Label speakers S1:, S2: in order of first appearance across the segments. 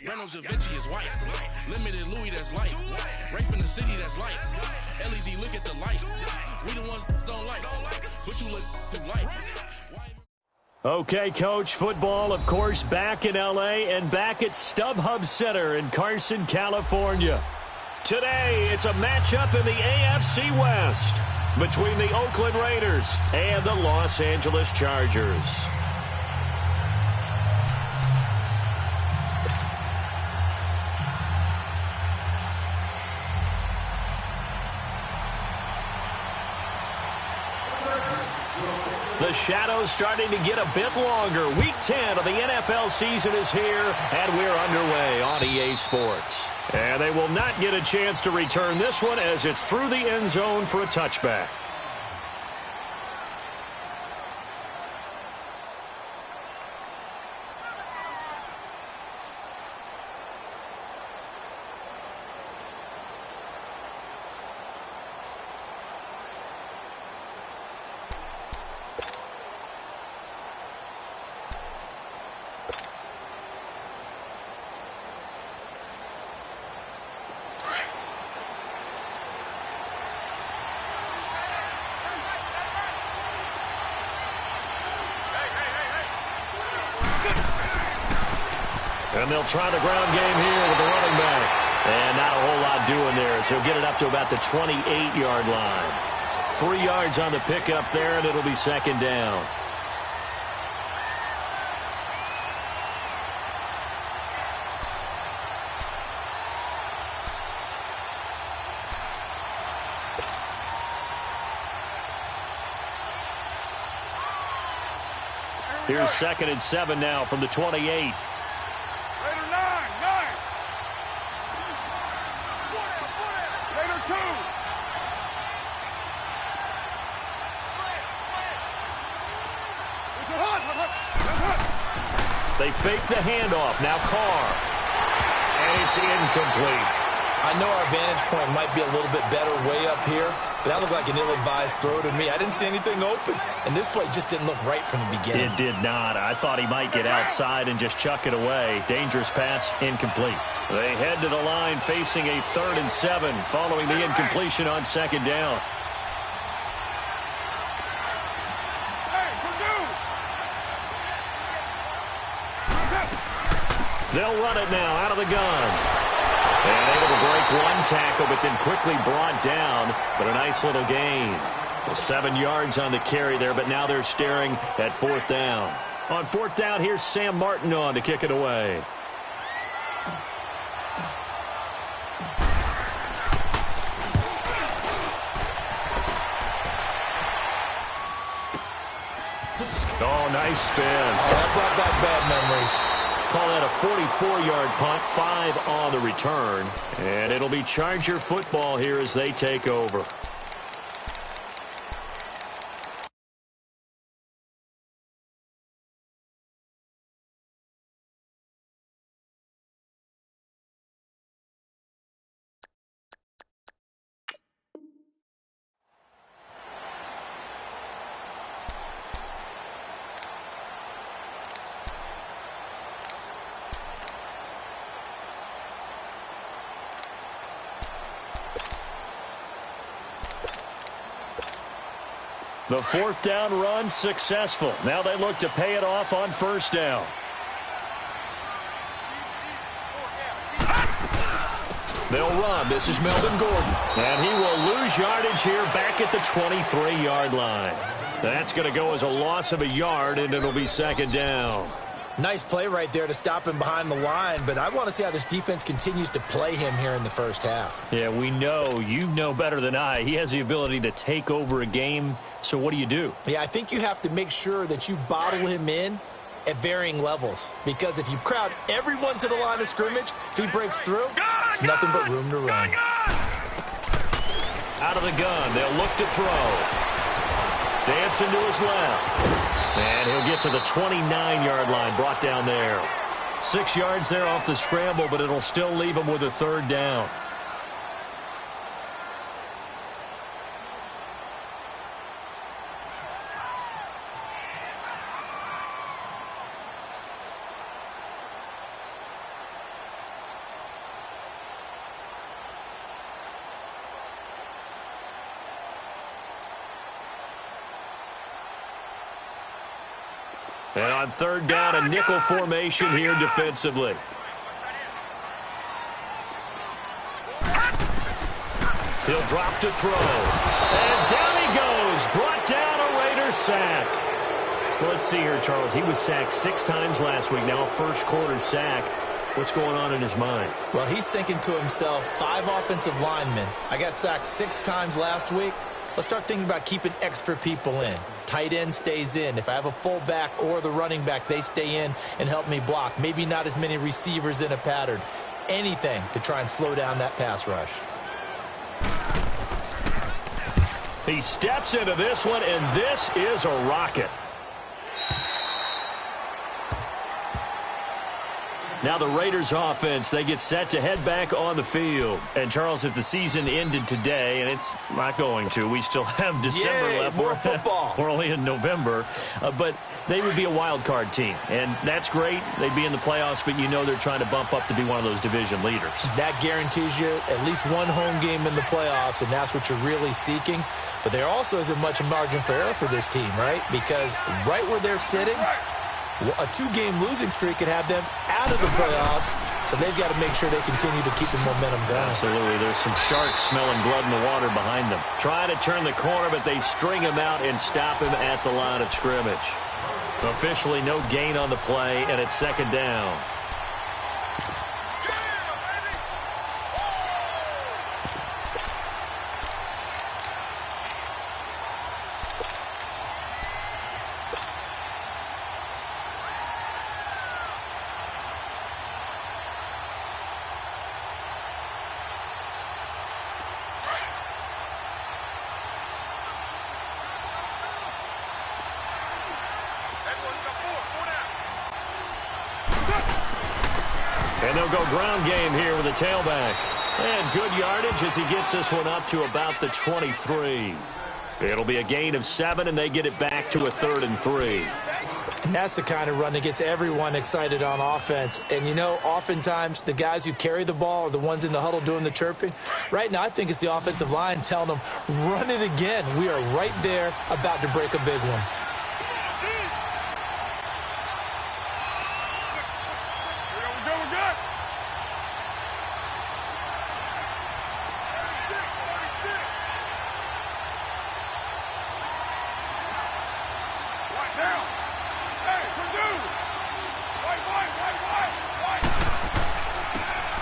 S1: Reynolds Da Vinci is white. Limited Louis that's light. Rape in the city that's light. LED, look at the light. We the ones don't like. But you look too light.
S2: Okay, Coach, football, of course, back in L.A. and back at StubHub Center in Carson, California. Today, it's a matchup in the AFC West between the Oakland Raiders and the Los Angeles Chargers. The shadow's starting to get a bit longer. Week 10 of the NFL season is here, and we're underway on EA Sports. And they will not get a chance to return this one as it's through the end zone for a touchback. And they'll try the ground game here with the running back. And not a whole lot doing there, so he'll get it up to about the 28-yard line. 3 yards on the pickup there, and it'll be second down. Here's 2nd and 7 now from the 28. They fake the handoff. Now Carr. And it's incomplete.
S3: I know our vantage point might be a little bit better way up here, but that looked like an ill-advised throw to me. I didn't see anything open, and this play just didn't look right from the beginning.
S2: It did not. I thought he might get outside and just chuck it away. Dangerous pass, incomplete. They head to the line facing a 3rd and 7 following the incompletion on 2nd down. They'll run it now out of the gun. And able to break one tackle, but then quickly brought down. But a nice little gain. Well, 7 yards on the carry there, but now they're staring at 4th down. On 4th down, here's Sam Martin on to kick it away. Oh, nice spin.
S3: Oh, that brought back bad memories.
S2: Call that a 44-yard punt, 5 on the return. And it'll be Charger football here as they take over. The 4th down run successful. Now they look to pay it off on 1st down. They'll run. This is Melvin Gordon. And he will lose yardage here back at the 23-yard line. That's going to go as a loss of a yard, and it'll be 2nd down.
S3: Nice play right there to stop him behind the line, but I want to see how this defense continues to play him here in the first half.
S2: Yeah, we know. You know better than I. He has the ability to take over a game, so what do?
S3: Yeah, I think you have to make sure that you bottle him in at varying levels, because if you crowd everyone to the line of scrimmage, if he breaks through, it's nothing but room to run.
S2: Out of the gun, they'll look to throw. Dancing to his left. And he'll get to the 29-yard line, brought down there. 6 yards there off the scramble, but it'll still leave him with a 3rd down. And on third down, a nickel formation here defensively. He'll drop to throw. And down he goes. Brought down a Raiders sack. Well, let's see here, Charles. He was sacked 6 times last week. Now a first-quarter sack. What's going on in his mind?
S3: Well, he's thinking to himself, 5 offensive linemen. I got sacked 6 times last week. Let's start thinking about keeping extra people in. Tight end stays in. If I have a fullback or the running back, they stay in and help me block. Maybe not as many receivers in a pattern. Anything to try and slow down that pass rush.
S2: He steps into this one, and this is a rocket. Now the Raiders offense, they get set to head back on the field. And, Charles, if the season ended today, and it's not going to, we still have December left.
S3: More football.
S2: We're only in November. But they would be a wild card team. And that's great. They'd be in the playoffs, but you know they're trying to bump up to be one of those division leaders. That
S3: guarantees you at least one home game in the playoffs, and that's what you're really seeking. But there also isn't much margin for error for this team, right? Because right where they're sitting, a 2-game losing streak could have them out of the playoffs, so they've got to make sure they continue to keep the momentum going.
S2: Absolutely. There's some sharks smelling blood in the water behind them. Trying to turn the corner, but they string him out and stop him at the line of scrimmage. Officially no gain on the play, and it's second down. And they'll go ground game here with a tailback. And good yardage as he gets this one up to about the 23. It'll be a gain of 7, and they get it back to a 3rd and 3.
S3: And that's the kind of run that gets everyone excited on offense. And, you know, oftentimes the guys who carry the ball are the ones in the huddle doing the chirping. Right now, I think it's the offensive line telling them, run it again. We are right there about to break a big one.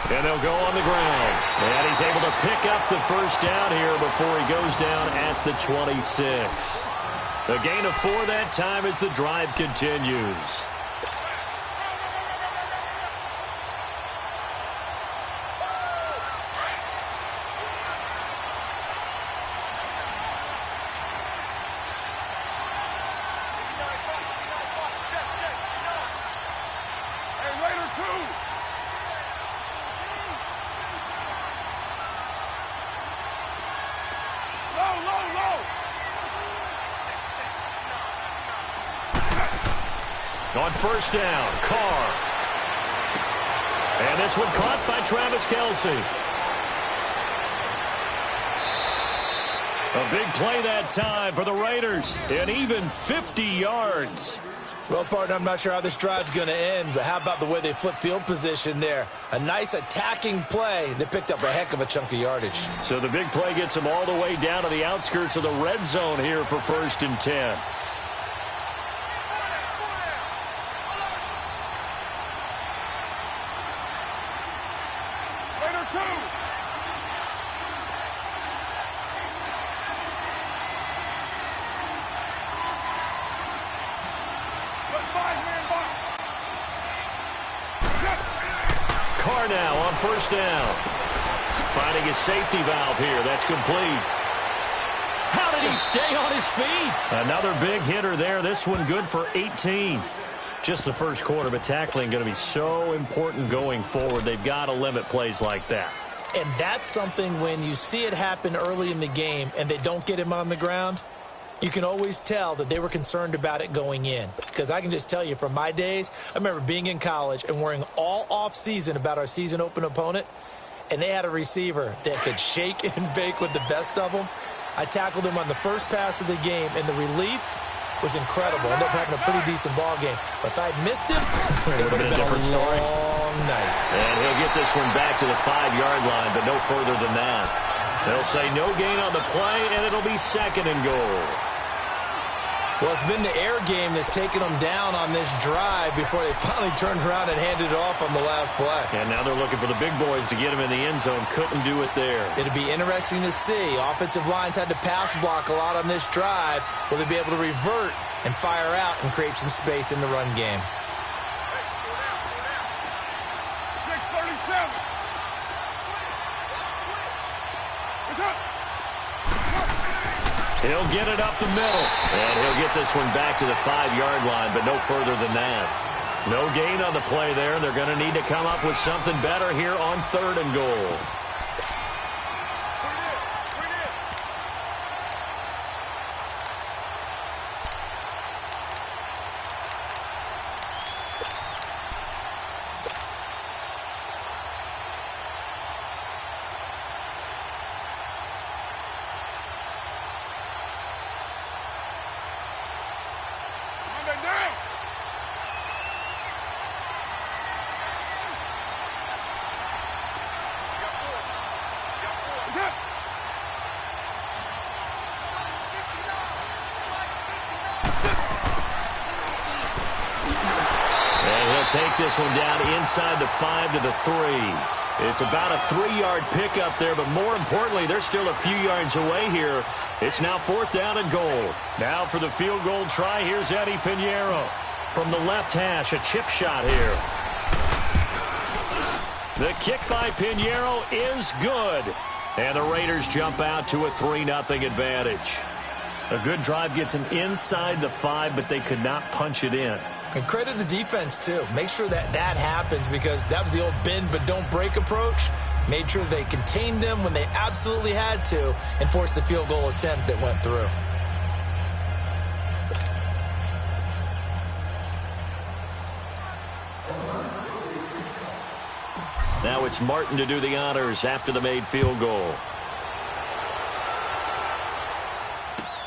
S2: And they'll go on the ground. And he's able to pick up the first down here before he goes down at the 26. A gain of 4 that time as the drive continues. On first down, Carr. And this one caught by Travis Kelce. A big play that time for the Raiders. An even 50 yards.
S3: Well, partner, I'm not sure how this drive's going to end, but how about the way they flip field position there? A nice attacking play. They picked up a heck of a chunk of yardage.
S2: So the big play gets them all the way down to the outskirts of the red zone here for 1st and 10. Carr now on first down. Finding his safety valve here. That's complete. How did he stay on his feet? Another big hitter there. This one good for 18. Just the first quarter, but tackling going to be so important going forward. They've got to limit plays like that.
S3: And that's something when you see it happen early in the game and they don't get him on the ground, you can always tell that they were concerned about it going in. Because I can just tell you from my days, I remember being in college and worrying all off-season about our season open opponent, and they had a receiver that could shake and bake with the best of them. I tackled him on the first pass of the game, and the relief was incredible. Ended up having a pretty decent ball game. But if I'd missed him, it would have been a different story. Long night.
S2: And he'll get this one back to the 5-yard line, but no further than that. They'll say no gain on the play, and it'll be 2nd and goal.
S3: Well, it's been the air game that's taken them down on this drive before they finally turned around and handed it off on the last play.
S2: And now they're looking for the big boys to get him in the end zone. Couldn't do it there.
S3: It'll be interesting to see. Offensive lines had to pass block a lot on this drive. Will they be able to revert and fire out and create some space in the run game?
S4: 6:37. What's up?
S2: He'll get it up the middle. And he'll get this one back to the 5-yard line, but no further than that. No gain on the play there. They're going to need to come up with something better here on 3rd and goal. Take this one down inside the 5 to the 3. It's about a 3-yard pickup there, but more importantly, they're still a few yards away here. It's now 4th down and goal. Now for the field goal try, here's Eddie Pinheiro. From the left hash, a chip shot here. The kick by Pinheiro is good. And the Raiders jump out to a 3-0 advantage. A good drive gets them inside the 5, but they could not punch it in.
S3: And credit the defense, too. Make sure that happens because that was the old bend but don't break approach. Made sure they contained them when they absolutely had to and forced the field goal attempt that went through.
S2: Now it's Martin to do the honors after the made field goal.